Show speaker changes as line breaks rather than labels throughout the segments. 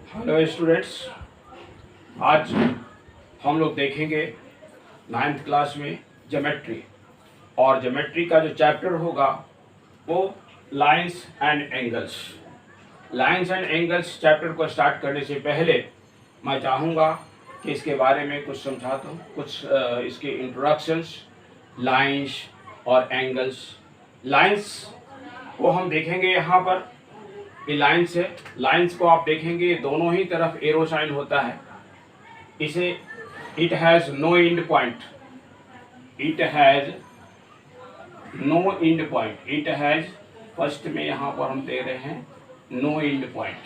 Hello students, आज हम लोग देखेंगे 9th क्लास में ज्योमेट्री। और ज्योमेट्री का जो चैप्टर होगा वो lines and angles. Lines and angles chapter को स्टार्ट करने से पहले मैं चाहूँगा कि इसके बारे में कुछ समझा दूँ, कुछ इसके इंट्रोडक्शंस, लाइंस और एंगल्स। लाइंस को हम देखेंगे यहाँ पर, ये लाइंस है। लाइंस को आप देखेंगे दोनों ही तरफ एरो साइन होता है। इसे it has no end point, it has no end point, it has first में यहाँ पर हम दे रहे हैं no end point.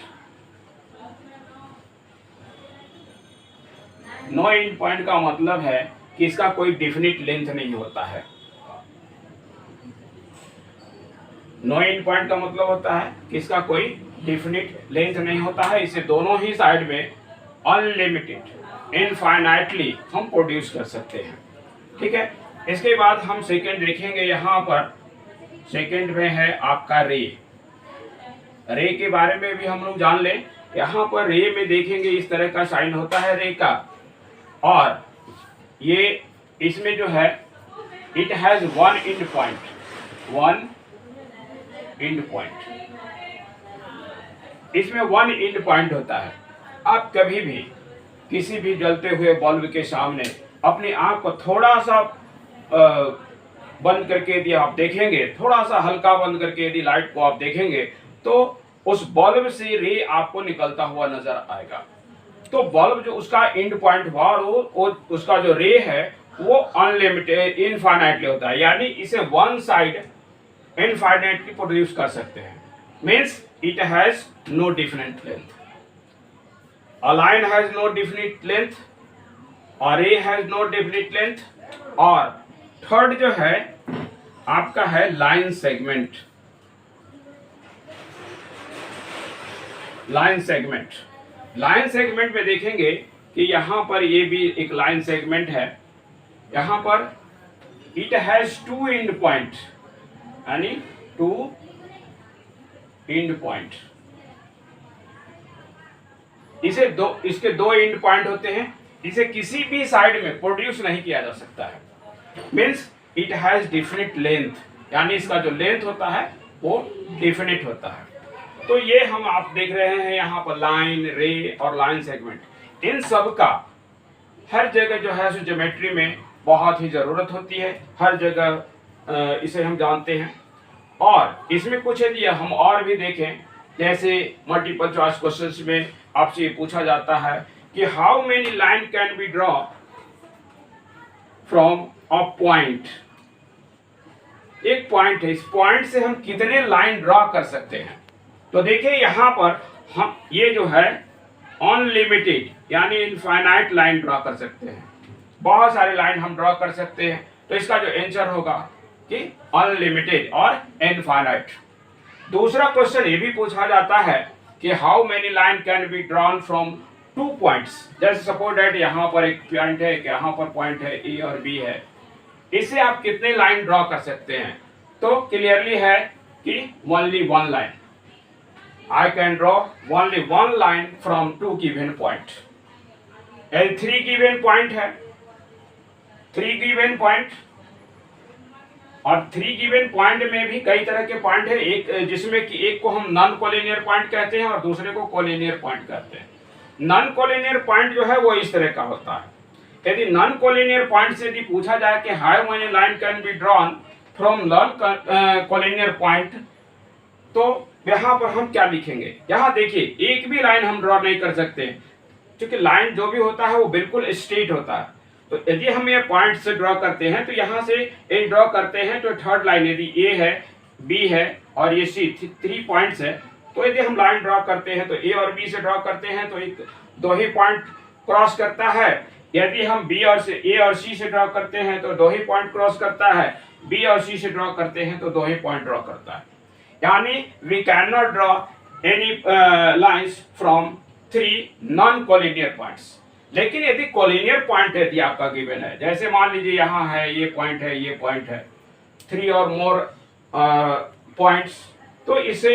No end point का मतलब है कि इसका कोई डेफिनिट लेंथ नहीं होता है। नो एंड पॉइंट का मतलब होता है कि इसका कोई डेफिनिट लेंथ नहीं होता है। इसे दोनों ही साइड में अनलिमिटेड, इनफाइनाइटली हम प्रोड्यूस कर सकते हैं। ठीक है, इसके बाद हम सेकंड देखेंगे। यहाँ पर सेकंड में है आपका रे। रे के बारे में भी हम लोग जान लें। यहाँ पर रे में देखेंगे इस तरह का साइन होता है रे का, और ये इसमें जो है it has one and point, one and point, इसमें वन एंड पॉइंट होता है। आप कभी भी किसी भी जलते हुए बल्ब के सामने अपनी आंख को थोड़ा सा बंद करके यदि आप देखेंगे, थोड़ा सा हल्का बंद करके यदि लाइट को आप देखेंगे, तो उस बल्ब से रे आपको निकलता हुआ नजर आएगा। तो बल्ब जो उसका एंड पॉइंट हुआ वो उसका जो रे है वो अनलिमिटेड, इनफाइनाइटली होता है। यानी इसे वन साइड इनफाइनाइटली प्रोड्यूस कर सकते हैं। Means it has no definite length. A line has no definite length, और ray has no definite length। और थर्ड जो है आपका है line segment. Line segment, line segment में देखेंगे कि यहां पर ये भी एक लाइन सेगमेंट है। यहां पर it has two end point, यानी टू एंड पॉइंट। इसके दो एंड पॉइंट होते हैं। इसे किसी भी साइड में प्रोड्यूस नहीं किया जा सकता है। Means it has definite length, यानी इसका जो लेंथ होता है वो डिफिनिट होता है। तो ये हम आप देख रहे हैं यहाँ पर लाइन, रे और लाइन सेगमेंट। इन सब का हर जगह जो है ज्योमेट्री में बहुत ही जरूरत होती है। हर जगह इसे हम जानते हैं। और इसमें कुछ यदि हम और भी देखें, जैसे मल्टीपल चॉइस क्वेश्चंस में आपसे ये पूछा जाता है कि how many line can be draw from a point. एक पॉइंट है, इस पॉइंट से हम कितने लाइन ड्रॉ कर सकते हैं। तो देखिए यहाँ पर हम ये जो है अनलिमिटेड यानी इनफाइनाइट लाइन ड्रॉ कर सकते हैं। बहुत सारे लाइन हम ड्रॉ कर सकते हैं। तो इसका जो आंसर होगा कि अनलिमिटेड और इनफाइनाइट। दूसरा क्वेश्चन ये भी पूछा जाता है कि how many line can be drawn from two points. जैसे सपोज दैट यहाँ पर एक पॉइंट है, यहाँ पर पॉइंट है ए और बी है, इससे आप कितने लाइन ड्रॉ कर सकते हैं। तो क्लियरली है कि only one line. I can draw only one line from two given point. And three given point है, थ्री गिवन पॉइंट, और थ्री गिवन पॉइंट में भी कई तरह के पॉइंट है। एक जिसमें कि एक को हम नॉन कोलिनियर पॉइंट कहते हैं और दूसरे को कोलिनियर पॉइंट कहते हैं। नॉन कोलिनियर पॉइंट जो है वो इस तरह का होता है। यदि नॉन कोलिनियर पॉइंट से यदि पूछा जाए कि how many line can be drawn from non collinear point, तो यहाँ पर हम क्या लिखेंगे। यहाँ देखिए एक भी लाइन हम ड्रॉ नहीं कर सकते, क्योंकि लाइन जो भी होता है वो बिल्कुल स्ट्रेट होता है। तो यदि हम ये पॉइंट से ड्रॉ करते हैं, तो यहाँ से ए ड्रॉ करते हैं, तो थर्ड लाइन यदि ए है, बी है और ये सी, थ्री पॉइंट्स है, तो यदि हम लाइन ड्रॉ करते हैं तो ए और बी से ड्रॉ करते हैं तो एक दो ही पॉइंट क्रॉस करता है। यदि हम बी और ए और सी से ड्रॉ करते हैं तो दो ही पॉइंट क्रॉस करता है। बी और सी से ड्रॉ करते हैं तो दो ही पॉइंट ड्रॉ करता है। यानी we can not draw any lines from three non collinear points. लेकिन यदि कोलिनियर पॉइंट यदि आपका गिवन है, जैसे मान लीजिए यहाँ है, ये पॉइंट है, ये पॉइंट है, थ्री और मोर पॉइंट्स, तो इसे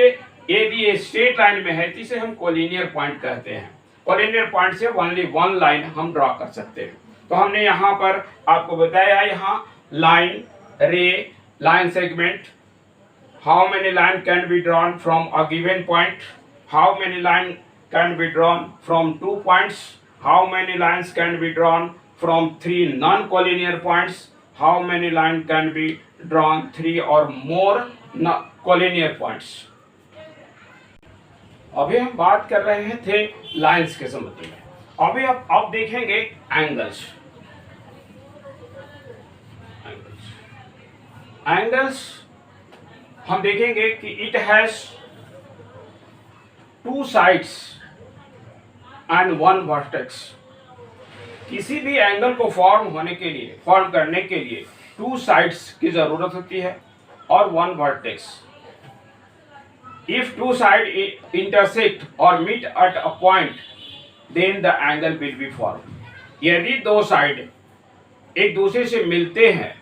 यदि ये स्ट्रेट लाइन में है तो इसे हम कोलिनियर पॉइंट कहते हैं। कोलिनियर पॉइंट से ओनली वन लाइन हम ड्रॉ कर सकते हैं। तो हमने यहाँ पर आपको बताया, यहाँ लाइन, रे, line segment, how many line can be drawn from a given point, how many line can be drawn from 2 points, how many lines can be drawn from 3 non collinear points, how many line can be drawn 3 और मोर collinear points. अभी हम बात कर रहे थे lines के संबंध में। अभी अब देखेंगे एंगल्स। एंगल्स हम देखेंगे कि it has 2 sides and 1 vertex. किसी भी एंगल को फॉर्म करने के लिए 2 साइड्स की जरूरत होती है और 1 vertex. If 2 sides intersect or meet at a point, then the angle will be formed. यदि 2 साइड एक दूसरे से मिलते हैं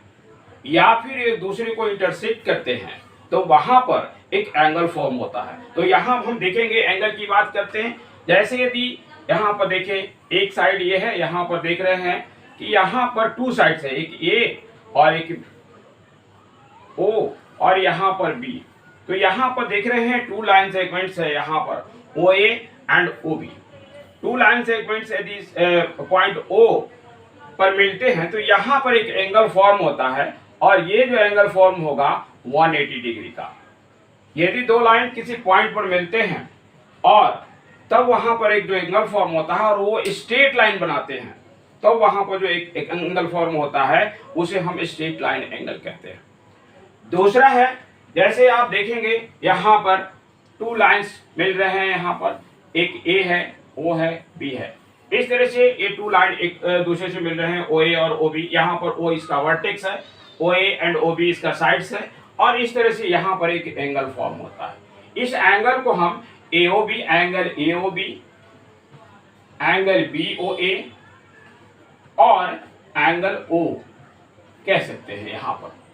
या फिर एक दूसरे को इंटरसेक्ट करते हैं तो वहां पर एक एंगल फॉर्म होता है। तो यहाँ हम देखेंगे, एंगल की बात करते हैं। जैसे यदि यहाँ पर देखें, एक साइड ये है, यहाँ पर देख रहे हैं कि यहाँ पर 2 साइड्स है, एक ए और एक ओ और यहाँ पर बी। तो यहाँ पर देख रहे हैं 2 लाइन सेगमेंट्स है, यहाँ पर O A and O B. 2 line segments यदि पॉइंट ओ पर मिलते हैं तो यहाँ पर एक एंगल फॉर्म होता है और ये जो एंगल फॉर्म होगा 180 डिग्री का। यदि 2 लाइन किसी पॉइंट पर मिलते हैं और तब वहां पर एक जो एंगल फॉर्म होता है और वो स्ट्रेट लाइन बनाते हैं, तो वहां पर जो एक एंगल फॉर्म होता है उसे हम स्ट्रेट लाइन एंगल कहते हैं। दूसरा है, जैसे आप देखेंगे यहाँ पर 2 लाइंस मिल रहे हैं, यहाँ पर एक ए है, ओ है, बी है। इस तरह से ये 2 लाइन एक दूसरे से मिल रहे हैं, ओ ए और ओ बी। यहाँ पर ओ इसका वर्टेक्स है, ओ ए एंड ओ बी इसका साइड्स है और इस तरह से यहाँ पर एक एंगल फॉर्म होता है। इस एंगल को हम AOB angle AOB, angle BOA और एंगल O कह सकते हैं। यहाँ पर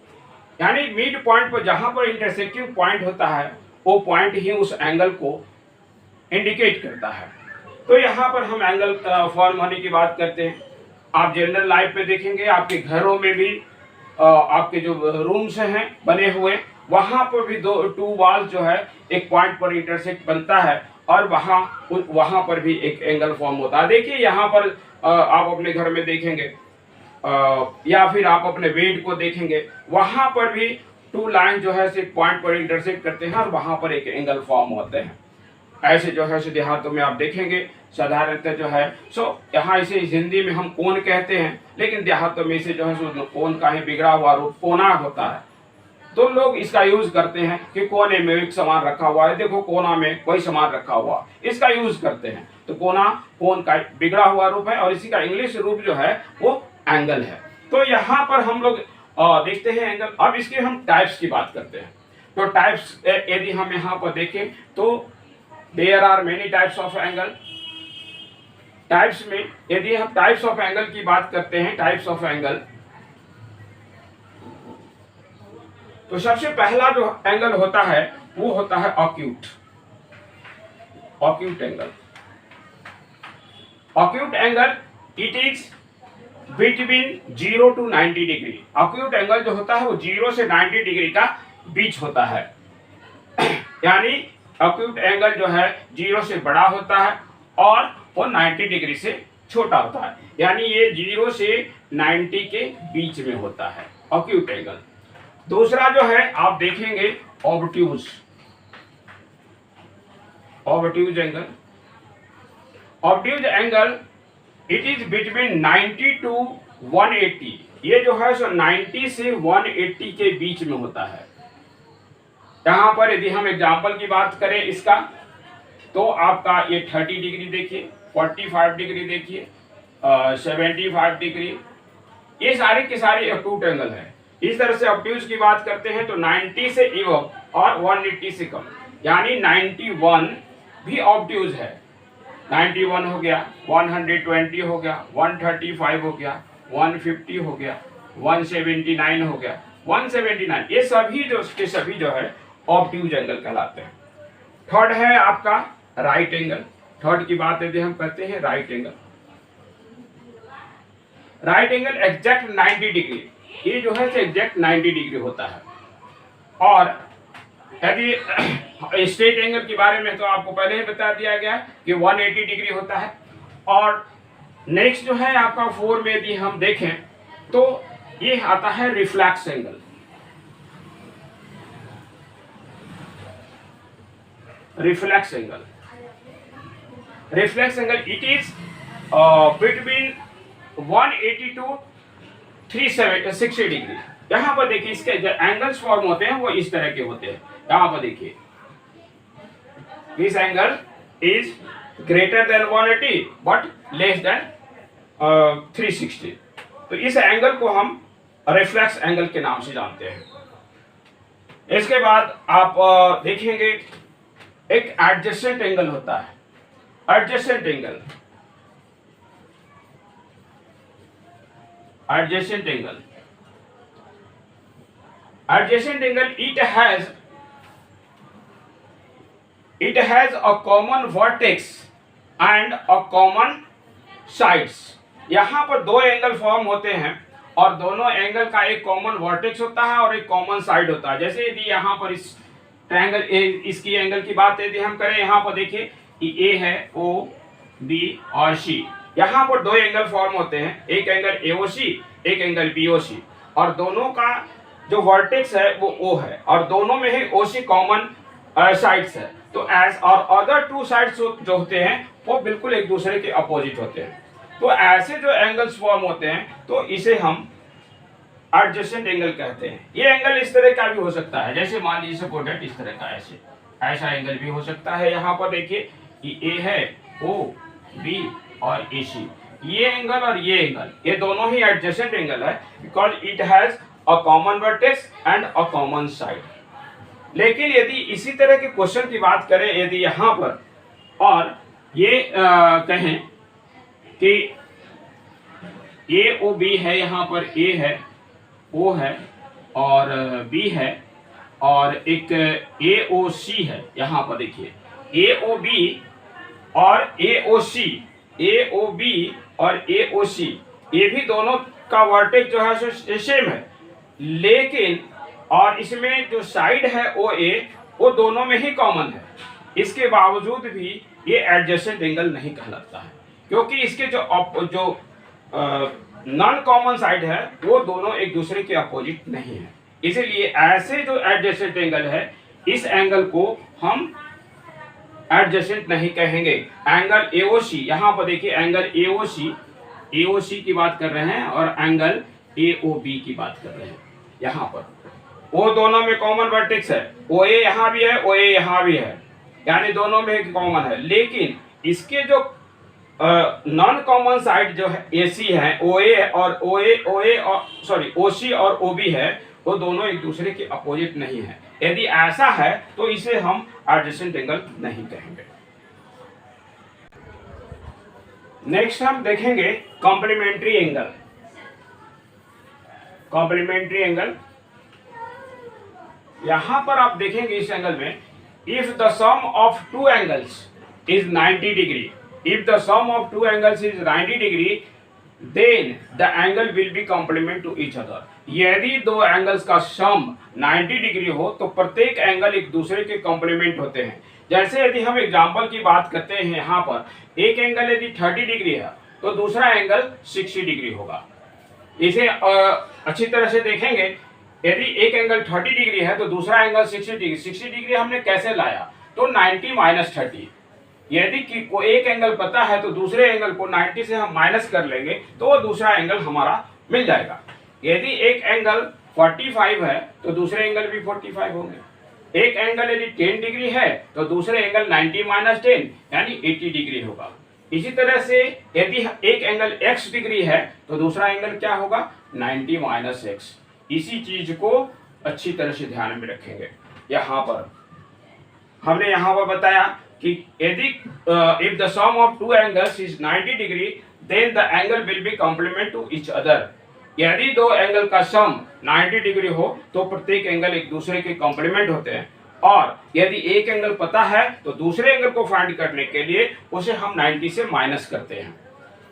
यानी मिड पॉइंट पर जहां पर इंटरसेक्टिंग पॉइंट होता है वो पॉइंट ही उस एंगल को इंडिकेट करता है। तो यहाँ पर हम एंगल फॉर्म होने की बात करते हैं। आप जनरल लाइफ में देखेंगे, आपके घरों में भी आपके जो रूम्स हैं बने हुए, वहां पर भी 2 वॉल्स जो है एक पॉइंट पर इंटरसेक्ट बनता है और वहां पर भी एक एंगल फॉर्म होता है। देखिए यहाँ पर आप अपने घर में देखेंगे या फिर आप अपने बेड को देखेंगे, वहां पर भी 2 लाइन जो है एक पॉइंट पर इंटरसेक्ट करते हैं और वहां पर एक एंगल फॉर्म होते हैं। ऐसे जो है देहातों में आप देखेंगे साधारणतः जो है यहाँ इसे हिंदी में हम कोन कहते हैं, लेकिन देहातों में इसे जो है कोन का ही बिगड़ा हुआ रूप कोना होता है। तो लोग इसका यूज करते हैं कि कोने में एक सामान रखा हुआ है, देखो कोना में कोई सामान रखा हुआ, इसका यूज करते हैं। तो कोन का बिगड़ा हुआ रूप है और इसी का इंग्लिश रूप जो है वो एंगल है। तो यहाँ पर हम लोग देखते हैं एंगल। अब इसके हम टाइप्स की बात करते हैं। तो टाइप्स यदि हम यहाँ पर देखें तो there are many types of angle. Types में यदि हम टाइप्स ऑफ एंगल की बात करते हैं, टाइप्स ऑफ एंगल, तो सबसे पहला जो एंगल होता है वो होता है acute angle. Acute angle it is between 0 to 90 degree. Acute angle जो होता है वो 0 से 90 डिग्री का बीच होता है। यानी ऑक्यूट एंगल जो है 0 से बड़ा होता है और वो 90 डिग्री से छोटा होता है। यानी ये 0 से 90 के बीच में होता है ऑक्यूट एंगल। दूसरा जो है आप देखेंगे obtuse angle. Obtuse angle it is between 90 to 180। ये जो है 90 से 180 के बीच में होता है। यहाँ पर यदि हम एग्जाम्पल की बात करें इसका, तो आपका ये 30 डिग्री देखिए, 45 डिग्री देखिए, 75 डिग्री, ये सारे के सारे ऑब्ट्यूज एंगल है। इस तरह से ऑब्ट्यूज की बात करते हैं तो 90 से इवो और 180 से कम, यानी 91 भी ऑब्ट्यूज है। 91 हो गया, 120 हो गया, 135 हो गया, 150 हो गया, 179 हो गया, 179, ये सभी जो है ऑब्ट्यूज एंगल कहलाते हैं। थर्ड है आपका राइट एंगल। थर्ड की बात यदि हम करते हैं, right angle. Right angle exact 90 degree, ये जो है एग्जैक्ट 90 डिग्री होता है। और यदि स्ट्रेट एंगल के बारे में तो आपको पहले ही बता दिया गया कि 180 डिग्री होता है। और नेक्स्ट जो है आपका 4 में यदि हम देखें तो ये आता है reflex angle. Reflex angle, reflex angle it is between 180 to 360 degree. यहाँ पर देखिए इसके जो एंगल्स फॉर्म होते हैं वो इस तरह के होते हैं। यहाँ पर देखिए this angle is greater than 180 but less than 360। तो इस एंगल को हम रिफ्लेक्स एंगल के नाम से जानते हैं। इसके बाद आप देखेंगे एक एडजेसेंट एंगल होता है। Adjacent angle, adjacent angle, adjacent angle it has a common vertex and a common sides। यहाँ पर दो एंगल फॉर्म होते हैं और दोनों एंगल का एक कॉमन वर्टेक्स होता है और एक कॉमन साइड होता है। जैसे यदि यहाँ पर इस ट्रायंगल इसकी एंगल की बात यदि हम करें, यहाँ पर देखिए ए है ओ बी और सी। यहाँ पर दो एंगल फॉर्म होते हैं, एक एंगल एओसी एक एंगल बीओसी, और दोनों का जो वर्टेक्स है वो ओ है और दोनों में ही ओसी कॉमन साइड्स है। तो एज और अदर टू साइड्स जो होते हैं वो बिल्कुल एक दूसरे के अपोजिट होते हैं। तो ऐसे जो एंगल्स फॉर्म होते हैं तो इसे हम एडजेसेंट एंगल कहते हैं। ये एंगल इस तरह का भी हो सकता है, जैसे मान लीजिए सपोर्टेड इस तरह का, ऐसे ऐसा एंगल भी हो सकता है। यहाँ पर देखिए कि ए है ओ बी और ए सी, ये एंगल और ये एंगल ये दोनों ही एडजेसेंट एंगल है because it has a common vertex and a common side. लेकिन यदि इसी तरह के क्वेश्चन की बात करें, यदि यहाँ पर और ये कहें कि ए ओ बी है, यहाँ पर ए है ओ है और बी है और एक ए ओ सी है। यहाँ पर देखिए ए ओ बी और ए ओ सी, ए ओ बी और ए ओ सी, ये भी दोनों का वर्टेक्स जो है सेम है, लेकिन और इसमें जो साइड है ओ ए वो दोनों में ही कॉमन है। इसके बावजूद भी ये एडजेसेंट एंगल नहीं कहलाता है क्योंकि इसके जो नॉन कॉमन साइड है वो दोनों एक दूसरे के अपोजिट नहीं है। इसीलिए ऐसे जो एडजेसेंट एंगल है इस एंगल को हम एडजेसेंट नहीं कहेंगे। एंगल एओसी, यहाँ पर देखिए एंगल एओसी की बात कर रहे हैं और एंगल एओबी की बात कर रहे हैं। यहाँ पर वो दोनों में कॉमन वर्टेक्स है, ओ ए यहाँ भी है ओ ए यहाँ भी है, यानी दोनों में कॉमन है। लेकिन इसके जो नॉन कॉमन साइड जो है एसी है ओ ए और ओसी और ओबी है, वो दोनों एक दूसरे के अपोजिट नहीं है। यदि ऐसा है तो इसे हम एडजेसेंट एंगल नहीं कहेंगे। नेक्स्ट हम देखेंगे कॉम्प्लीमेंट्री एंगल। कॉम्प्लीमेंट्री एंगल, यहां पर आप देखेंगे इस एंगल में if the sum of two angles is 90 degree, if the sum of two angles is 90 degree then the angle will be complement to each other। यदि दो एंगल्स का सम 90 degree हो तो प्रत्येक एंगल एक दूसरे के कॉम्प्लीमेंट होते हैं। जैसे यदि हम एग्जांपल की बात करते हैं, यहाँ पर एक एंगल यदि 30 डिग्री है तो दूसरा एंगल 60 डिग्री होगा। इसे अच्छी तरह से देखेंगे, यदि एक एंगल 30 डिग्री है तो दूसरा एंगल 60 डिग्री। 60 डिग्री हमने कैसे लाया, तो 90 माइनस 30। यदि कोई एक एंगल पता है तो दूसरे एंगल को 90 से हम माइनस कर लेंगे तो वो दूसरा एंगल हमारा मिल जाएगा। यदि एक एंगल 45 है तो दूसरे एंगल भी 45 होंगे। एक एंगल यदि 10 डिग्री है तो दूसरे एंगल 90 माइनस 10 यानी 80 डिग्री होगा। इसी तरह से यदि एक एंगल x डिग्री है तो दूसरा एंगल क्या होगा, 90 माइनस x। इसी चीज को अच्छी तरह से ध्यान में रखेंगे। यहाँ पर हमने यहाँ पर बताया कि यदि if the sum of two angles is 90 degree then the angle will be complement to each other। यदि दो एंगल का सम 90 डिग्री हो तो प्रत्येक एंगल एक दूसरे के कॉम्प्लीमेंट होते हैं। और यदि एक एंगल पता है तो दूसरे एंगल को फाइंड करने के लिए उसे हम 90 से माइनस करते हैं।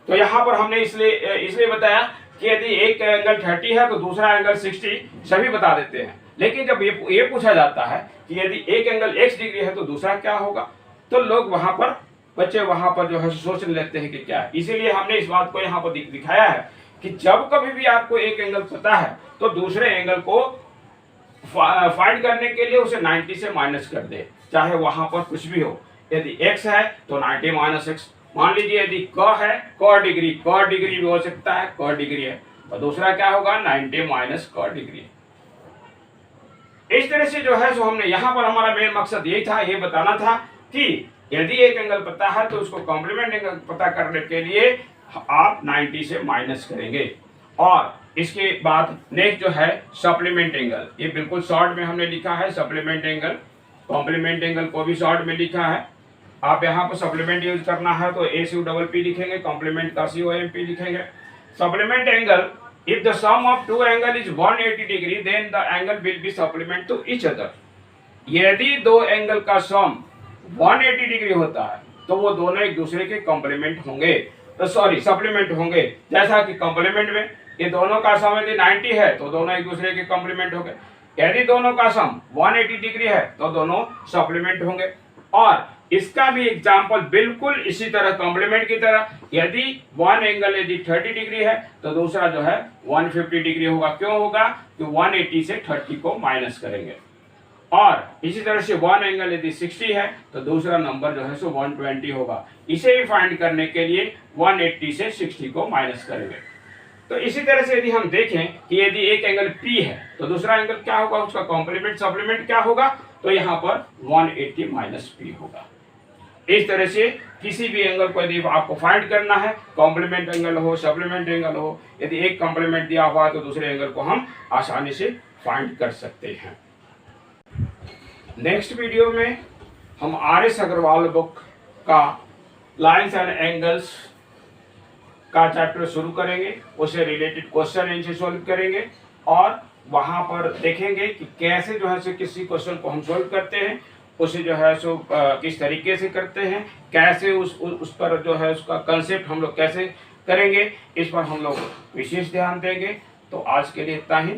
तो यहाँ पर हमने इसलिए बताया कि यदि एक एंगल 30 है तो दूसरा एंगल 60 सभी बता देते हैं। लेकिन जब ये पूछा जाता है कि यदि एक एंगल x डिग्री है तो दूसरा क्या होगा, तो लोग बच्चे वहां पर जो है सोच लेते हैं कि क्या है। इसीलिए हमने इस बात को यहाँ पर दिखाया है कि जब कभी भी आपको एक एंगल पता है तो दूसरे एंगल को फाइंड करने के लिए उसे 90 से माइनस कर दे, चाहे वहां पर कुछ भी हो। यदि x है तो 90 माइनस x। मान लीजिए यदि क है क डिग्री भी हो सकता है, क डिग्री है, और दूसरा क्या होगा 90 माइनस क डिग्री। इस तरह से जो है सो हमने यहाँ पर हमारा मेन मकसद यही था, ये बताना था कि यदि एक एंगल पता है तो उसको कॉम्प्लीमेंट एंगल पता करने के लिए आप 90 से माइनस करेंगे। और इसके बाद नेक्स्ट जो है सप्लीमेंट एंगल, ये बिल्कुल शॉर्ट में हमने लिखा है सप्लीमेंट एंगल। कॉम्प्लीमेंट एंगल को भी शॉर्ट में लिखा है। आप यहाँ पर सप्लीमेंट यूज करना है तो ACUPP लिखेंगे, कॉम्प्लीमेंट का COMP लिखेंगे। Supplement angle, if the sum of two angle is 180 degree then the angle will be supplement to each other। यदि दो एंगल का सम 180 डिग्री होता है तो वो दोनों एक दूसरे के कॉम्प्लीमेंट होंगे, तो सॉरी सप्लीमेंट होंगे। जैसा कि कॉम्प्लीमेंट में ये दोनों का सम यदि 90 है तो दोनों एक दूसरे के कॉम्प्लीमेंट होंगे। यदि दोनों का सम 180 डिग्री है तो दोनों सप्लीमेंट होंगे। और इसका भी एग्जाम्पल बिल्कुल इसी तरह कॉम्प्लीमेंट की तरह, यदि वन एंगल यदि 30 डिग्री है तो दूसरा जो है 150 डिग्री होगा। क्यों होगा? तो 180 से 30 को माइनस करेंगे। और इसी तरह से वन एंगल यदि 60 है तो दूसरा नंबर जो है सो 120 होगा। इसे भी फाइंड करने के लिए 180 से 60 को माइनस करेंगे। तो इसी तरह से यदि हम देखें कि यदि एक एंगल P है तो दूसरा एंगल क्या होगा, उसका कॉम्प्लीमेंट सप्लीमेंट क्या होगा, तो यहाँ पर 180 माइनस P होगा। इस तरह से किसी भी एंगल को यदि आपको फाइंड करना है, कॉम्प्लीमेंट एंगल हो सप्लीमेंट एंगल हो, यदि एक कॉम्प्लीमेंट दिया हुआ है तो दूसरे एंगल को हम आसानी से फाइंड कर सकते हैं। नेक्स्ट वीडियो में हम RS अग्रवाल बुक का लाइन्स एंड एंगल्स का चैप्टर शुरू करेंगे, उससे रिलेटेड क्वेश्चन आंसर सॉल्व करेंगे और वहां पर देखेंगे कि कैसे जो है सो किसी क्वेश्चन को हम सॉल्व करते हैं, उसे जो है सो किस तरीके से करते हैं, कैसे उस पर जो है उसका कंसेप्ट हम लोग कैसे करेंगे, इस पर हम लोग विशेष ध्यान देंगे। तो आज के लिए इतना ही।